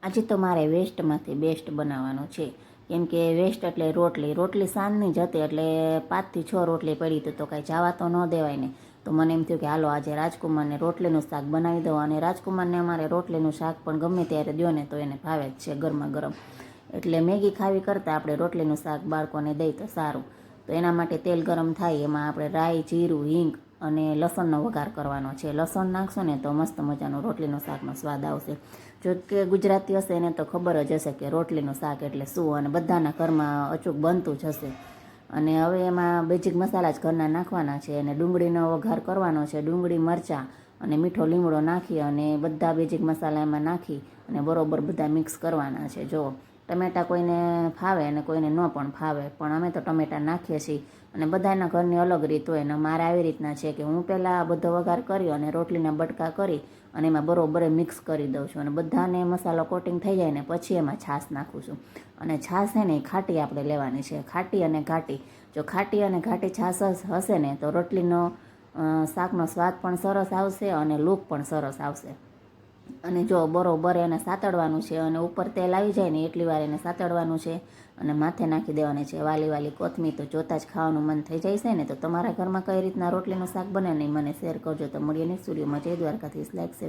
આજે તો મારે વેસ્ટમાંથી બેસ્ટ બનાવવાનું છે. કેમ કે વેસ્ટ એટલે રોટલી સાંજની જ હતી, એટલે 5 થી 6 રોટલી પડી હતી, તો કાંઈ જવા તો ન દેવાય ને. તો મને એમ થયું કે હાલો આજે રાજકુમારને રોટલીનું શાક બનાવી દઉં. અને રાજકુમારને અમારે રોટલીનું શાક પણ ગમે ત્યારે દો ને તો એને ભાવે જ છે ગરમા ગરમ. એટલે મેગી ખાવી કરતાં આપણે રોટલીનું શાક બાળકોને દઈ તો સારું. તો એના માટે તેલ ગરમ થાય એમાં આપણે રાઈ, જીરું, હિંગ અને લસણનો વઘાર કરવાનો છે. લસણ નાખશો ને તો મસ્ત મજાનો રોટલીનો શાકનો સ્વાદ આવશે. જો કે ગુજરાતી હશે એને તો ખબર જ હશે કે રોટલીનું શાક એટલે શું, અને બધાના ઘરમાં અચૂક બનતું જ હશે. અને હવે એમાં બેઝિક મસાલા જ ઘરના નાખવાના છે, અને ડુંગળીનો વઘાર કરવાનો છે. ડુંગળી, મરચાં અને મીઠો લીમડો નાખી અને બધા બેઝિક મસાલા એમાં નાખી અને બરોબર બધા મિક્સ કરવાના છે. જો ટમેટા કોઈને ફાવે અને કોઈને ન પણ ફાવે, પણ અમે તો ટમેટા નાખીએ છીએ. અને બધાના ઘરની અલગ રીત હોય ને મારે આવી રીતના છે કે હું પહેલાં બધો વઘાર કરી અને રોટલીના બટકા કરી અને એમાં બરોબર મિક્સ કરી દઉં છું. અને બધાને મસાલો કોટિંગ થઈ જાય ને પછી એમાં છાશ નાખું છું. અને છાશ છે ને એ ખાટી આપણે લેવાની છે, ખાટી અને ઘાટી. જો ખાટી અને ઘાટી છાશ હશે ને તો રોટલીનો શાકનો સ્વાદ પણ સરસ આવશે અને લુક પણ સરસ આવશે. અને જો બરોબર એને સાતળવાનું છે, અને ઉપર તેલ આવી જાય ને એટલી વાર એને સાતળવાનું છે. અને માથે નાખી દેવાની છે વાલી વાલી કોથમીર. તો જોતાં જ ખાવાનું મન થઈ જાય છે ને. તો તમારા ઘરમાં કઈ રીતના રોટલીનું શાક બને ને મને શેર કરજો. તો મળીએ નેક્સ્ટ વિડીયોમાં. જય દ્વારકાધીશ. Like, share